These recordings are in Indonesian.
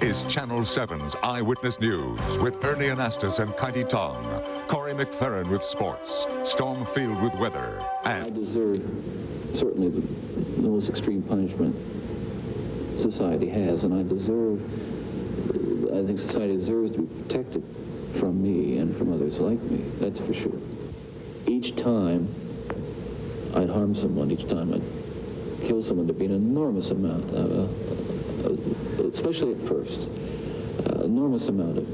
is Channel 7's Eyewitness News with Ernie Anastas and Kaiti Tong, Corey McFerrin with sports, Storm Field with weather, I and deserve certainly the most extreme punishment society has, and I think society deserves to be protected from me and from others like me, that's for sure. Each time I'd harm someone, each time I'd kill someone, there'd be an enormous amount, especially at first, enormous amount of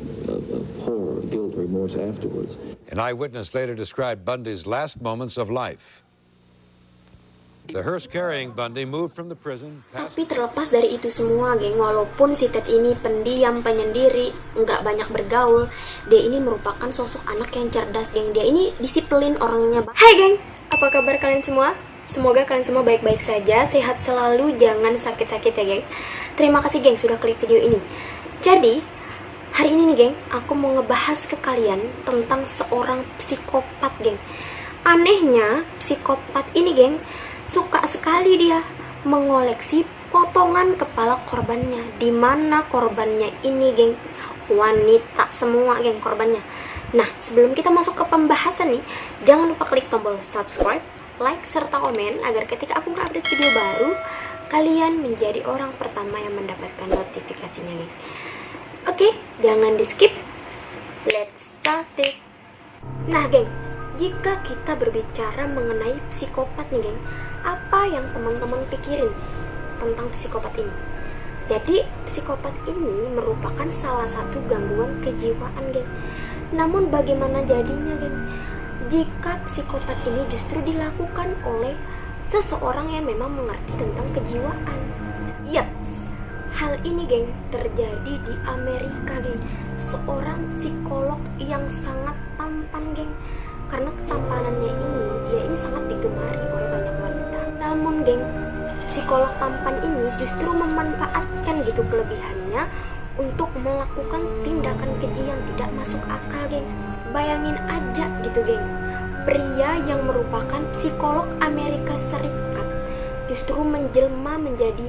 horror, guilt, remorse afterwards. An eyewitness later described Bundy's last moments of life. The hearse carrying Bundy moved from the prison. Tapi terlepas dari itu semua, geng, walaupun si Ted ini pendiam, penyendiri, nggak banyak bergaul, dia ini merupakan sosok anak yang cerdas, geng. Dia ini disiplin orangnya. Hai, geng, apa kabar kalian semua? Semoga kalian semua baik-baik saja, sehat selalu, jangan sakit-sakit ya, geng. Terima kasih, geng, sudah klik video ini. Jadi, hari ini nih, geng, aku mau ngebahas ke kalian tentang seorang psikopat, geng. Anehnya, psikopat ini, geng, suka sekali dia mengoleksi potongan kepala korbannya. Dimana korbannya ini, geng, wanita semua, geng, korbannya. Nah, sebelum kita masuk ke pembahasan nih, jangan lupa klik tombol subscribe, like, serta komen agar ketika aku nge-update video baru, kalian menjadi orang pertama yang mendapatkan notifikasinya, geng. Oke, jangan di skip. Let's start it. Nah, geng, jika kita berbicara mengenai psikopat nih, geng, apa yang teman-teman pikirin tentang psikopat ini? Jadi, psikopat ini merupakan salah satu gangguan kejiwaan, geng. Namun bagaimana jadinya, geng, jika psikopat ini justru dilakukan oleh seseorang yang memang mengerti tentang kejiwaan? Yaps, hal ini, geng, terjadi di Amerika, geng. Seorang psikolog yang sangat tampan, geng. Karena ketampanannya ini, dia ini sangat digemari oleh banyak wanita. Namun, geng, psikolog tampan ini justru memanfaatkan gitu kelebihannya untuk melakukan tindakan keji yang tidak masuk akal, geng. Bayangin aja gitu, geng, pria yang merupakan psikolog Amerika Serikat justru menjelma menjadi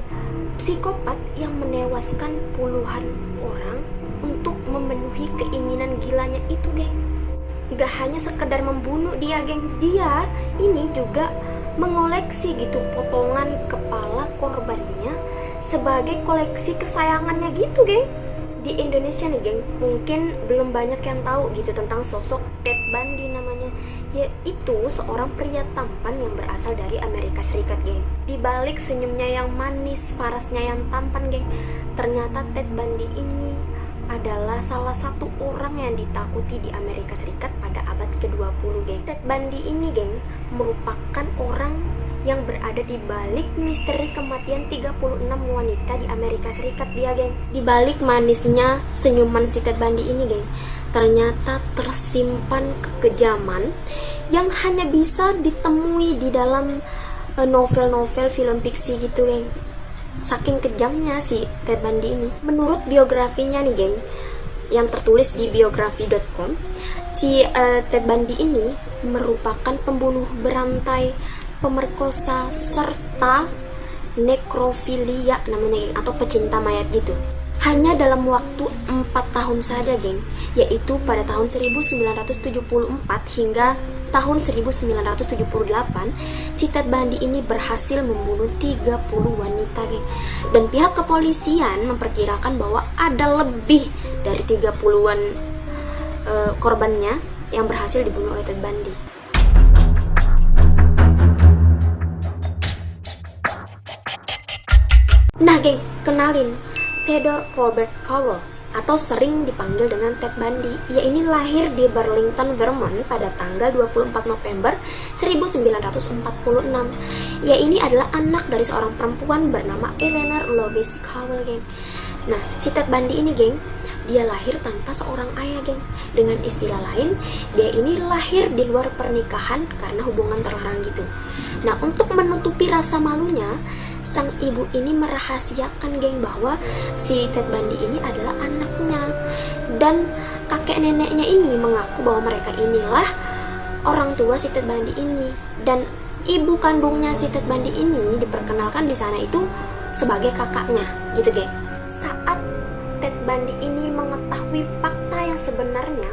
psikopat yang menewaskan puluhan orang untuk memenuhi keinginan gilanya itu, geng. Gak hanya sekedar membunuh dia, geng, dia ini juga mengoleksi gitu potongan kepala korbannya sebagai koleksi kesayangannya gitu, geng. Di Indonesia nih, geng, mungkin belum banyak yang tahu gitu tentang sosok Ted Bundy namanya, yaitu seorang pria tampan yang berasal dari Amerika Serikat, geng. Di balik senyumnya yang manis, parasnya yang tampan, geng, ternyata Ted Bundy ini adalah salah satu orang yang ditakuti di Amerika Serikat pada abad ke-20, geng. Ted Bundy ini, geng, merupakan orang yang berada di balik misteri kematian 36 wanita di Amerika Serikat dia, geng. Di balik manisnya senyuman si Ted Bundy ini, geng, ternyata tersimpan kekejaman yang hanya bisa ditemui di dalam novel-novel film fiksi gitu, geng. Saking kejamnya si Ted Bundy ini. Menurut biografinya nih, geng, yang tertulis di biografi.com, si Ted Bundy ini merupakan pembunuh berantai, pemerkosa, serta nekrofilia namanya, geng, atau pecinta mayat gitu. Hanya dalam waktu 4 tahun saja, geng, yaitu pada tahun 1974 hingga tahun 1978, si Ted Bundy ini berhasil membunuh 30 wanita, geng. Dan pihak kepolisian memperkirakan bahwa ada lebih dari 30-an korbannya yang berhasil dibunuh oleh Ted Bundy. Nah, geng, kenalin Theodore Robert Cowell, atau sering dipanggil dengan Ted Bundy. Ia ini lahir di Burlington, Vermont pada tanggal 24 November 1946. Ia ini adalah anak dari seorang perempuan bernama Eleanor Louise Cowell, geng. Nah, si Ted Bundy ini, geng, dia lahir tanpa seorang ayah, geng. Dengan istilah lain, dia ini lahir di luar pernikahan karena hubungan terlarang gitu. Nah, untuk menutupi rasa malunya, sang ibu ini merahasiakan, geng, bahwa si Ted Bundy ini adalah anaknya. Dan kakek neneknya ini mengaku bahwa mereka inilah orang tua si Ted Bundy ini. Dan ibu kandungnya si Ted Bundy ini diperkenalkan di sana itu sebagai kakaknya gitu, geng. Saat Ted Bundy ini mengetahui fakta yang sebenarnya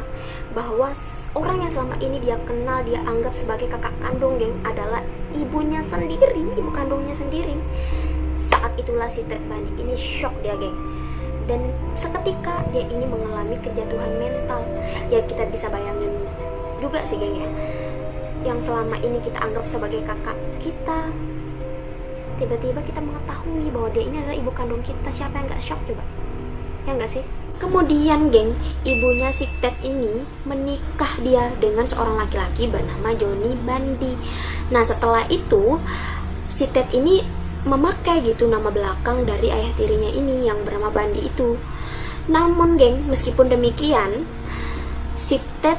bahwa orang yang selama ini dia kenal, dia anggap sebagai kakak kandung, geng, adalah ibunya sendiri, ibu kandungnya sendiri. Saat itulah si Ted Bundy ini shock dia, geng. Dan seketika dia ini mengalami kejatuhan mental. Ya kita bisa bayangin juga sih, geng, ya. Yang selama ini kita anggap sebagai kakak kita, tiba-tiba kita mengetahui bahwa dia ini adalah ibu kandung kita. Siapa yang gak shock coba? Ya gak sih? Kemudian, geng, ibunya si Ted ini menikah dia dengan seorang laki-laki bernama Johnny Bundy. Nah, setelah itu si Ted ini memakai gitu nama belakang dari ayah tirinya ini yang bernama Bundy itu. Namun, geng, meskipun demikian, si Ted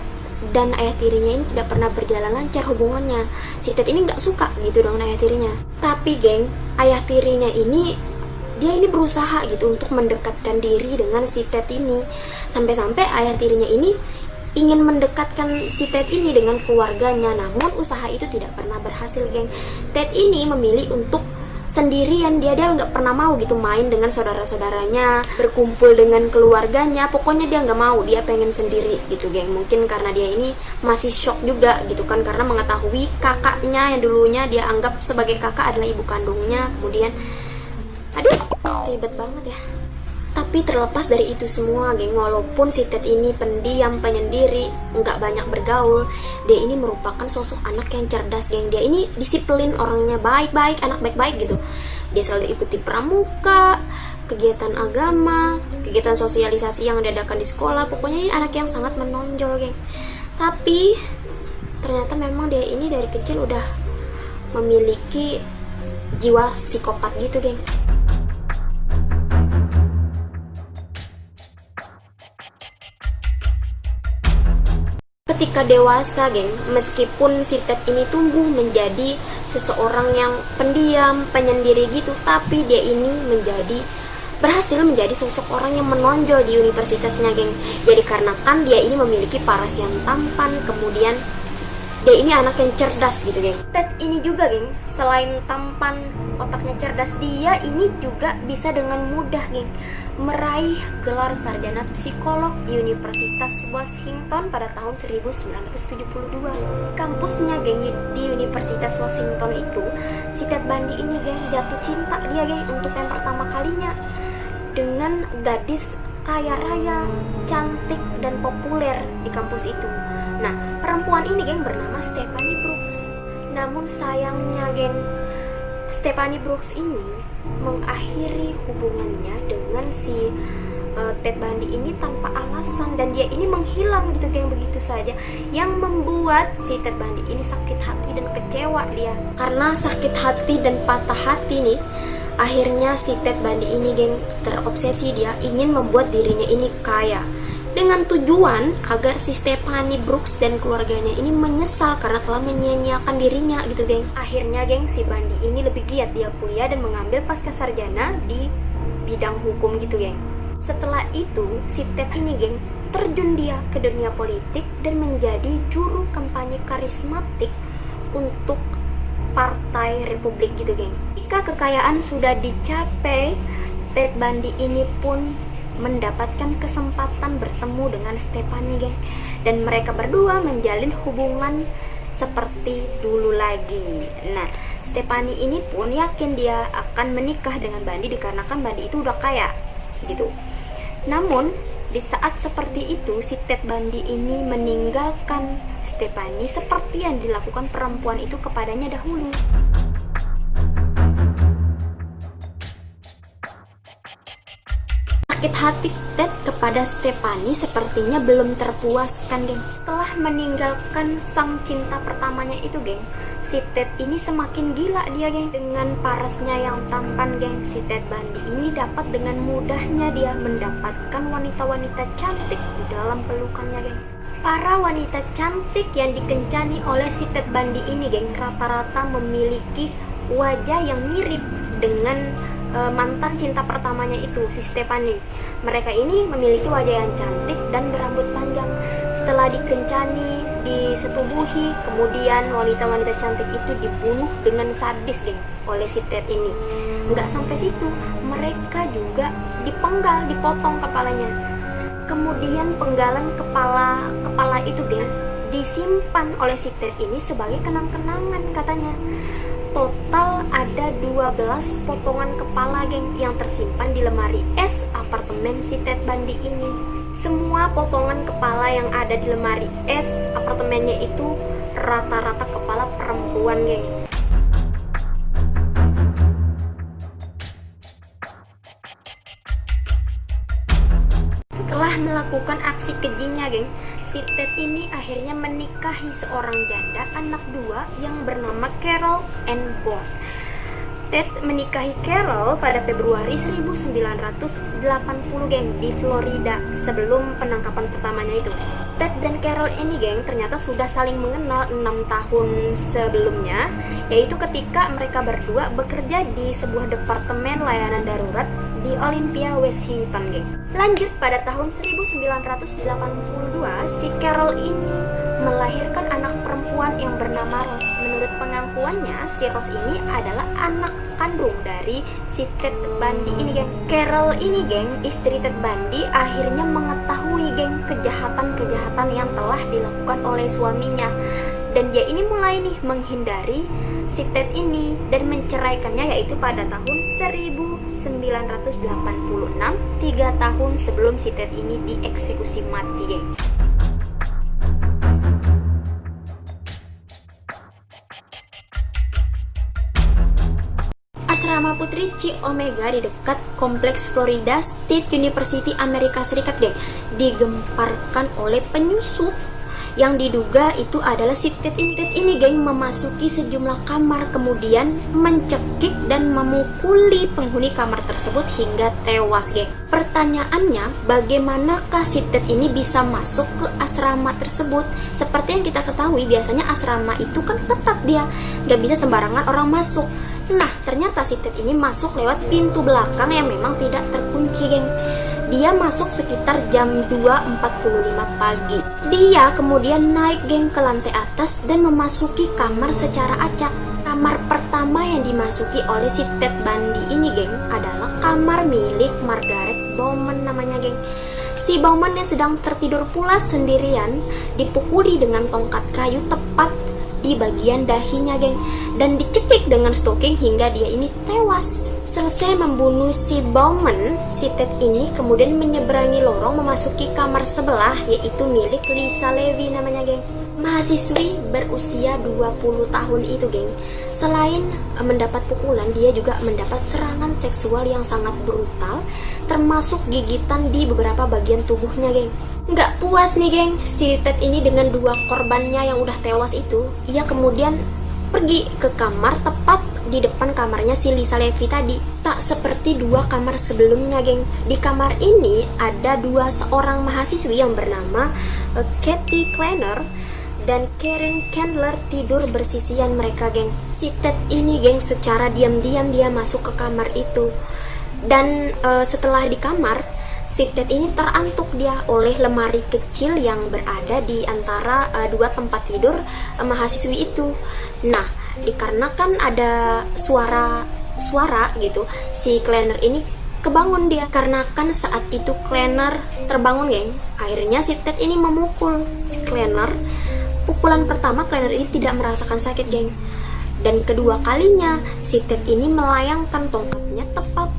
dan ayah tirinya ini tidak pernah berjalan lancar hubungannya. Si Ted ini nggak suka gitu dengan ayah tirinya. Tapi, geng, ayah tirinya ini dia ini berusaha gitu untuk mendekatkan diri dengan si Ted ini. Sampai-sampai ayah tirinya ini ingin mendekatkan si Ted ini dengan keluarganya. Namun usaha itu tidak pernah berhasil, geng. Ted ini memilih untuk sendirian. Dia nggak pernah mau gitu main dengan saudara-saudaranya, berkumpul dengan keluarganya. Pokoknya dia nggak mau, dia pengen sendiri gitu, geng. Mungkin karena dia ini masih shock juga gitu kan, karena mengetahui kakaknya yang dulunya dia anggap sebagai kakak adalah ibu kandungnya. Kemudian ribet banget ya. Tapi terlepas dari itu semua, geng, walaupun si Ted ini pendiam, penyendiri, nggak banyak bergaul, dia ini merupakan sosok anak yang cerdas, geng. Dia ini disiplin, orangnya baik-baik, anak baik-baik gitu. Dia selalu ikuti pramuka, kegiatan agama, kegiatan sosialisasi yang diadakan di sekolah. Pokoknya ini anak yang sangat menonjol, geng. Tapi ternyata memang dia ini dari kecil udah memiliki jiwa psikopat gitu, geng. Ketika dewasa, geng, meskipun si Ted ini tumbuh menjadi seseorang yang pendiam, penyendiri gitu, tapi dia ini berhasil menjadi sosok orang yang menonjol di universitasnya, geng. Jadi karena kan dia ini memiliki paras yang tampan, kemudian dia ini anak yang cerdas gitu, geng. Ted ini juga, geng, selain tampan, otaknya cerdas, dia ini juga bisa dengan mudah, geng, meraih gelar sarjana psikolog di Universitas Washington pada tahun 1972. Kampusnya, geng, di Universitas Washington itu, si Ted Bundy ini, geng, jatuh cinta dia, geng, untuk yang pertama kalinya dengan gadis kaya raya, cantik dan populer di kampus itu. Nah, perempuan ini, geng, bernama Stephanie Brooks. Namun sayangnya, geng, Stephanie Brooks ini mengakhiri hubungannya dengan si Ted Bundy ini tanpa alasan, dan dia ini menghilang gitu, geng, begitu saja, yang membuat si Ted Bundy ini sakit hati dan kecewa dia. Karena sakit hati dan patah hati nih, akhirnya si Ted Bundy ini, geng, terobsesi. Dia ingin membuat dirinya ini kaya dengan tujuan agar si Stephanie Brooks dan keluarganya ini menyesal karena telah menyia-nyiakan dirinya gitu, geng. Akhirnya, geng, si Bundy ini lebih giat, dia kuliah dan mengambil pascasarjana di bidang hukum gitu, geng. Setelah itu si Ted ini, geng, terjun dia ke dunia politik dan menjadi juru kampanye karismatik untuk Partai Republik gitu, geng. Jika kekayaan sudah dicapai, Ted Bundy ini pun mendapatkan kesempatan bertemu dengan Stephanie, geng, dan mereka berdua menjalin hubungan seperti dulu lagi. Nah, Stephanie ini pun yakin dia akan menikah dengan Bundy dikarenakan Bundy itu udah kaya gitu. Namun di saat seperti itu si Ted Bundy ini meninggalkan Stephanie seperti yang dilakukan perempuan itu kepadanya dahulu. Sakit hati Ted kepada Stephanie sepertinya belum terpuaskan, geng. Setelah meninggalkan sang cinta pertamanya itu, geng, si Ted ini semakin gila dia, geng. Dengan parasnya yang tampan, geng, si Ted Bundy ini dapat dengan mudahnya dia mendapatkan wanita-wanita cantik di dalam pelukannya, geng. Para wanita cantik yang dikencani oleh si Ted Bundy ini, geng, rata-rata memiliki wajah yang mirip dengan mantan cinta pertamanya itu, si Stephanie. Mereka ini memiliki wajah yang cantik dan berambut panjang. Setelah dikencani, disetubuhi, kemudian wanita-wanita cantik itu dibunuh dengan sadis, geng, oleh si Ted ini. Nggak sampai situ, mereka juga dipenggal, dipotong kepalanya. Kemudian penggalan kepala itu geng disimpan oleh si Ted ini sebagai kenang-kenangan katanya. Total ada 12 potongan kepala geng yang tersimpan di lemari es apartemen si Ted Bundy ini. Semua potongan kepala yang ada di lemari es apartemennya itu rata-rata kepala perempuan geng. Setelah melakukan aksi kejinya geng, si Ted ini akhirnya menikahi seorang janda anak 2 yang bernama Carol Ann Bond. Ted menikahi Carol pada Februari 1980 geng di Florida sebelum penangkapan pertamanya itu. Ted dan Carol ini geng ternyata sudah saling mengenal 6 tahun sebelumnya, yaitu ketika mereka berdua bekerja di sebuah departemen layanan darurat di Olympia, Washington geng. Lanjut pada tahun 1982, si Carol ini melahirkan anak perempuan yang bernama Rose. Menurut pengakuannya, si Rose ini adalah anak kandung dari si Ted Bundy ini geng. Carol ini geng, istri Ted Bundy, akhirnya mengetahui geng kejahatan-kejahatan yang telah dilakukan oleh suaminya. Dan dia ini mulai nih menghindari si Ted ini dan menceraikannya, yaitu pada tahun 1986, 3 tahun sebelum si Ted ini dieksekusi mati geng. Asrama Putri Chi Omega di dekat kompleks Florida State University Amerika Serikat geng digemparkan oleh penyusup yang diduga itu adalah si Ted ini. Ted ini geng memasuki sejumlah kamar, kemudian mencekik dan memukuli penghuni kamar tersebut hingga tewas geng. Pertanyaannya, bagaimanakah si Ted ini bisa masuk ke asrama tersebut? Seperti yang kita ketahui, biasanya asrama itu kan ketat, dia gak bisa sembarangan orang masuk. Nah, ternyata si Ted ini masuk lewat pintu belakang yang memang tidak terkunci geng. Dia masuk sekitar jam 2.45 pagi. Dia kemudian naik geng ke lantai atas dan memasuki kamar secara acak. Kamar pertama yang dimasuki oleh si Ted Bundy ini geng adalah kamar milik Margaret Bowman namanya geng. Si Bowman yang sedang tertidur pulas sendirian dipukuli dengan tongkat kayu tepat di bagian dahinya geng dan dicekik dengan stoking hingga dia ini tewas. Selesai membunuh si Bowman, si Ted ini kemudian menyeberangi lorong memasuki kamar sebelah, yaitu milik Lisa Levy namanya geng. Mahasiswi berusia 20 tahun itu geng. Selain mendapat pukulan, dia juga mendapat serangan seksual yang sangat brutal, termasuk gigitan di beberapa bagian tubuhnya geng. Nggak puas nih geng, si Ted ini dengan 2 korbannya yang udah tewas itu, ia kemudian pergi ke kamar tepat di depan kamarnya si Lisa Levy tadi. Tak seperti 2 kamar sebelumnya geng. Di kamar ini ada 2 seorang mahasiswi yang bernama Kathy Kleiner dan Karen Candler tidur bersisian mereka geng. Si Ted ini geng secara diam-diam dia masuk ke kamar itu. Dan setelah di kamar, si Ted ini terantuk dia oleh lemari kecil yang berada di antara 2 tempat tidur mahasiswi itu. Nah, dikarenakan ada suara gitu, si Kleiner ini kebangun dia. Karena kan saat itu Kleiner terbangun geng, akhirnya si Ted ini memukul si Kleiner. Pukulan pertama Kleiner ini tidak merasakan sakit geng, dan kedua kalinya si Ted ini melayangkan tongkatnya tepat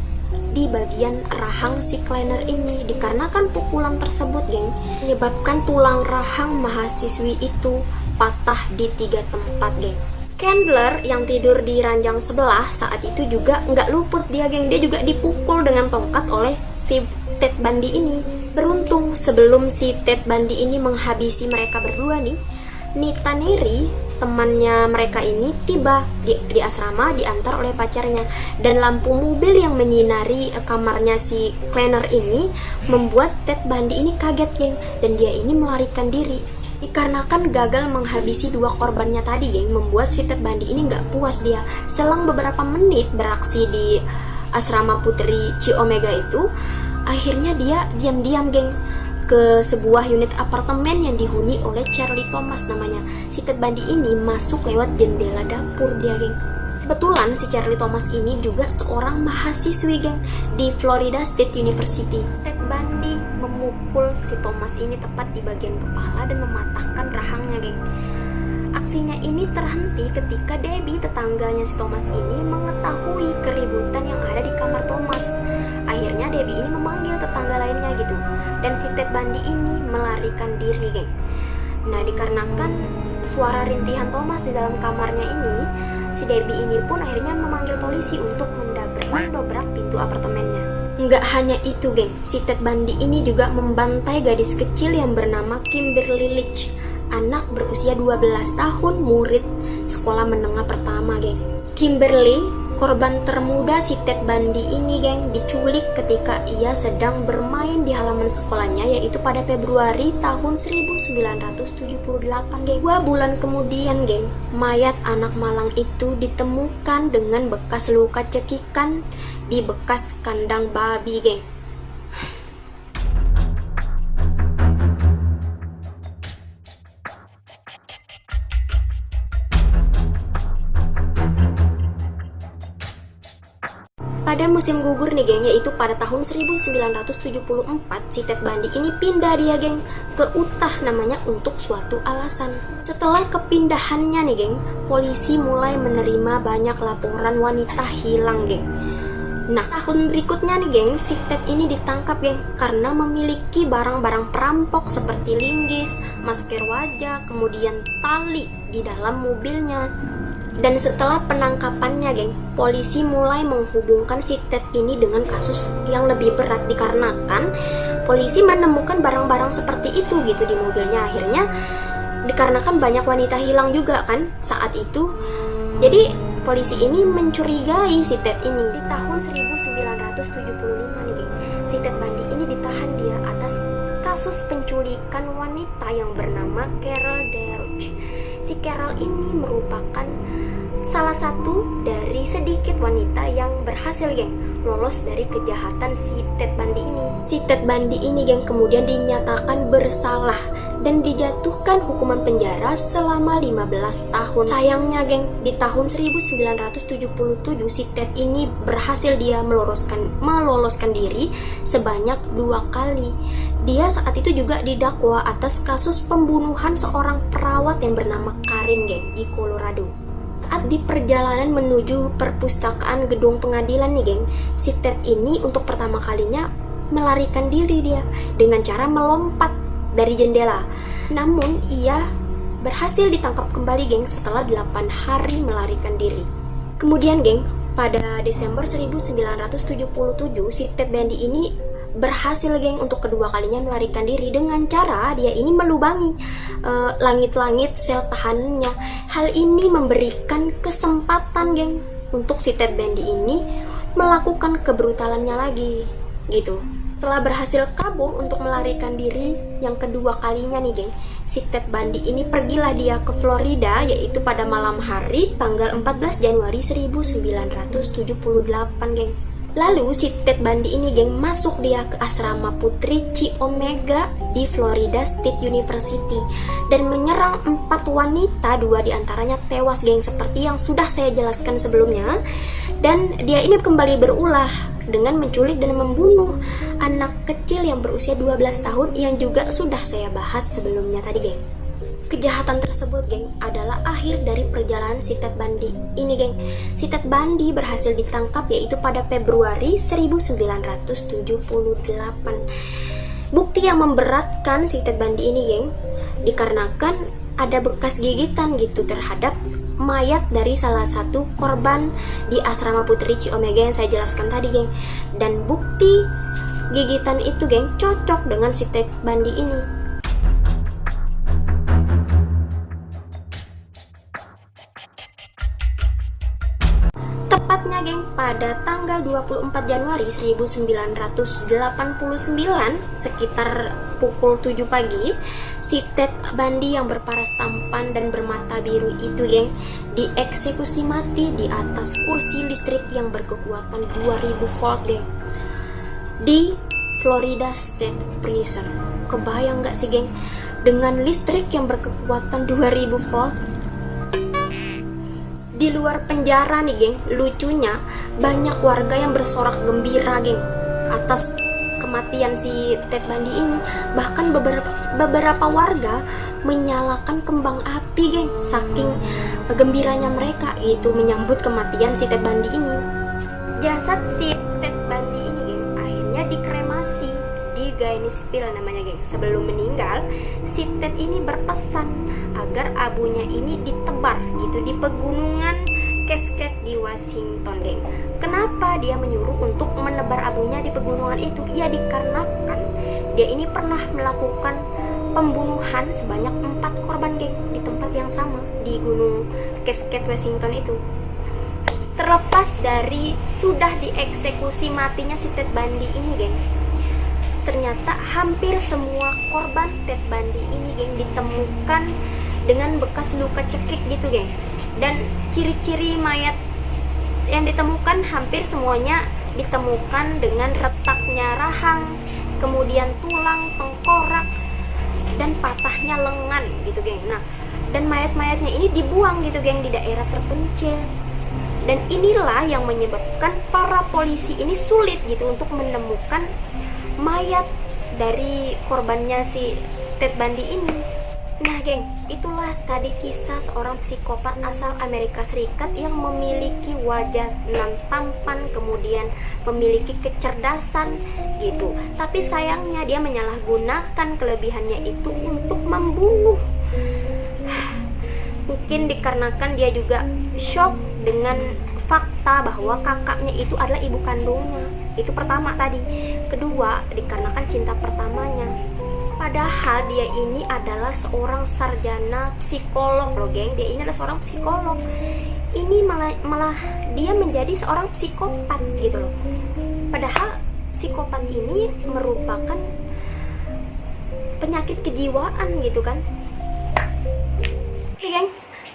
di bagian rahang si Kleiner ini. Dikarenakan pukulan tersebut geng menyebabkan tulang rahang mahasiswi itu patah di 3 tempat geng. Candler yang tidur di ranjang sebelah saat itu juga nggak luput dia geng, dia juga dipukul dengan tongkat oleh si Ted Bundy ini. Beruntung sebelum si Ted Bundy ini menghabisi mereka berdua nih, Nita Neri, temannya mereka ini tiba di asrama diantar oleh pacarnya, dan lampu mobil yang menyinari kamarnya si Kleiner ini membuat Ted Bundy ini kaget geng, dan dia ini melarikan diri. Dikarenakan gagal menghabisi 2 korbannya tadi geng, membuat si Ted Bundy ini nggak puas dia. Selang beberapa menit beraksi di asrama Putri Chi Omega itu, akhirnya dia diam-diam geng ke sebuah unit apartemen yang dihuni oleh Charlie Thomas namanya. Si Ted Bundy ini masuk lewat jendela dapur dia geng. Kebetulan si Charlie Thomas ini juga seorang mahasiswi geng di Florida State University. Ted Bundy memukul si Thomas ini tepat di bagian kepala dan mematahkan rahangnya geng. Aksinya ini terhenti ketika Debbie, tetangganya si Thomas ini, mengetahui keributan yang ada di kamar Thomas. Akhirnya Debbie ini memanggil tetangga lainnya gitu, dan si Ted Bundy ini melarikan diri geng. Nah, dikarenakan suara rintihan Thomas di dalam kamarnya ini, si Debbie ini pun akhirnya memanggil polisi untuk mendobrak pintu apartemennya. Nggak hanya itu geng, si Ted Bundy ini juga membantai gadis kecil yang bernama Kimberly Leach, anak berusia 12 tahun, murid sekolah menengah pertama geng. Kimberly, korban termuda si Ted Bundy ini geng, diculik ketika ia sedang bermain di halaman sekolahnya, yaitu pada Februari tahun 1978 geng. 2 bulan kemudian geng, mayat anak malang itu ditemukan dengan bekas luka cekikan di bekas kandang babi geng. Pada musim gugur nih geng, yaitu pada tahun 1974, si Ted Bundy ini pindah dia geng ke Utah namanya untuk suatu alasan. Setelah kepindahannya nih geng, polisi mulai menerima banyak laporan wanita hilang geng. Nah, tahun berikutnya nih geng, si Ted ini ditangkap geng karena memiliki barang-barang perampok seperti linggis, masker wajah, kemudian tali di dalam mobilnya. Dan setelah penangkapannya geng, polisi mulai menghubungkan si Ted ini dengan kasus yang lebih berat dikarenakan polisi menemukan barang-barang seperti itu gitu di mobilnya. Akhirnya dikarenakan banyak wanita hilang juga kan saat itu, jadi polisi ini mencurigai si Ted ini. Di tahun 1975 nih geng, si Ted Bundy ini ditahan dia atas kasus penculikan wanita yang bernama Carol DeRoche. Si Carol ini merupakan salah satu dari sedikit wanita yang berhasil geng lolos dari kejahatan si Ted Bundy ini. Si Ted Bundy ini geng kemudian dinyatakan bersalah dan dijatuhkan hukuman penjara selama 15 tahun. Sayangnya geng, di tahun 1977 si Ted ini berhasil dia meloloskan diri sebanyak 2 kali. Dia saat itu juga didakwa atas kasus pembunuhan seorang perawat yang bernama Karen geng di Colorado. Saat di perjalanan menuju perpustakaan gedung pengadilan nih geng, si Ted ini untuk pertama kalinya melarikan diri dia dengan cara melompat dari jendela. Namun ia berhasil ditangkap kembali geng setelah 8 hari melarikan diri. Kemudian geng, pada Desember 1977 si Ted Bundy ini berhasil geng untuk kedua kalinya melarikan diri dengan cara dia ini melubangi langit-langit sel tahanannya. Hal ini memberikan kesempatan geng untuk si Ted Bundy ini melakukan kebrutalannya lagi gitu. Setelah berhasil kabur untuk melarikan diri yang kedua kalinya nih geng, si Ted Bundy ini pergilah dia ke Florida, yaitu pada malam hari tanggal 14 Januari 1978 geng. Lalu si Ted Bundy ini geng masuk dia ke asrama putri Chi Omega di Florida State University dan menyerang 4 wanita, 2 diantaranya tewas geng seperti yang sudah saya jelaskan sebelumnya. Dan dia ini kembali berulah dengan menculik dan membunuh anak kecil yang berusia 12 tahun yang juga sudah saya bahas sebelumnya tadi geng. Kejahatan tersebut geng adalah akhir dari perjalanan si Ted Bundy ini geng. Si Ted Bundy berhasil ditangkap yaitu pada Februari 1978. Bukti yang memberatkan si Ted Bundy ini geng dikarenakan ada bekas gigitan gitu terhadap mayat dari salah satu korban di asrama putri Chi Omega yang saya jelaskan tadi geng. Dan bukti gigitan itu geng cocok dengan si Ted Bundy ini. Tepatnya geng pada tanggal 24 Januari 1989 sekitar pukul 7 pagi, si Ted Bundy yang berparas tampan dan bermata biru itu geng dieksekusi mati di atas kursi listrik yang berkekuatan 2000 volt geng di Florida State Prison. Kebayang gak sih geng, dengan listrik yang berkekuatan 2000 volt Di luar penjara nih, geng, lucunya banyak warga yang bersorak gembira, geng, atas kematian si Ted Bundy ini. Bahkan beberapa warga menyalakan kembang api, geng, saking gembiranya mereka gitu menyambut kematian si Ted Bundy ini. Jasad si Ted Bundy ini, geng, akhirnya dikremasi di Gainesville namanya, geng. Sebelum meninggal, si Ted ini berpesan agar abunya ini ditebar gitu di pegunungan Cascade di Washington, geng. Kenapa dia menyuruh untuk menebar abunya di pegunungan itu? Ya dikarenakan dia ini pernah melakukan pembunuhan sebanyak 4 korban, geng, di tempat yang sama di gunung Cascade Washington itu. Terlepas dari sudah dieksekusi matinya si Ted Bundy ini, geng, ternyata hampir semua korban Ted Bundy ini, geng, ditemukan dengan bekas luka cekik gitu, geng. Dan ciri-ciri mayat yang ditemukan hampir semuanya ditemukan dengan retaknya rahang, kemudian tulang, tengkorak, dan patahnya lengan gitu, geng. Nah, dan mayat-mayatnya ini dibuang gitu, geng, di daerah terpencil. Dan inilah yang menyebabkan para polisi ini sulit gitu untuk menemukan mayat dari korbannya si Ted Bundy ini. Nah, geng, itulah tadi kisah seorang psikopat asal Amerika Serikat yang memiliki wajah nan tampan, kemudian memiliki kecerdasan gitu. Tapi sayangnya dia menyalahgunakan kelebihannya itu untuk membunuh. Mungkin dikarenakan dia juga shock dengan fakta bahwa kakaknya itu adalah ibu kandungnya. Itu pertama tadi. Kedua, dikarenakan cinta pertamanya. Padahal dia ini adalah seorang sarjana psikolog loh, geng. Dia ini adalah seorang psikolog. Ini malah dia menjadi seorang psikopat gitu loh. Padahal psikopat ini merupakan penyakit kejiwaan gitu kan. Oke, geng,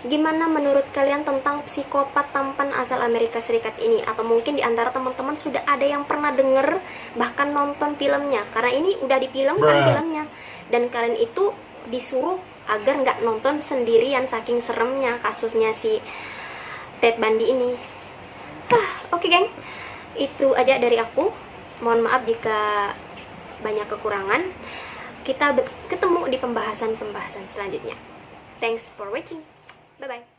gimana menurut kalian tentang psikopat tampan asal Amerika Serikat ini? Atau mungkin di antara teman-teman sudah ada yang pernah denger bahkan nonton filmnya, karena ini udah difilmkan filmnya. Dan kalian itu disuruh agar nggak nonton sendirian saking seremnya kasusnya si Ted Bundy ini. Oke, geng, itu aja dari aku. Mohon maaf jika banyak kekurangan. Kita ketemu di pembahasan-pembahasan selanjutnya. Thanks for watching. Bye-bye.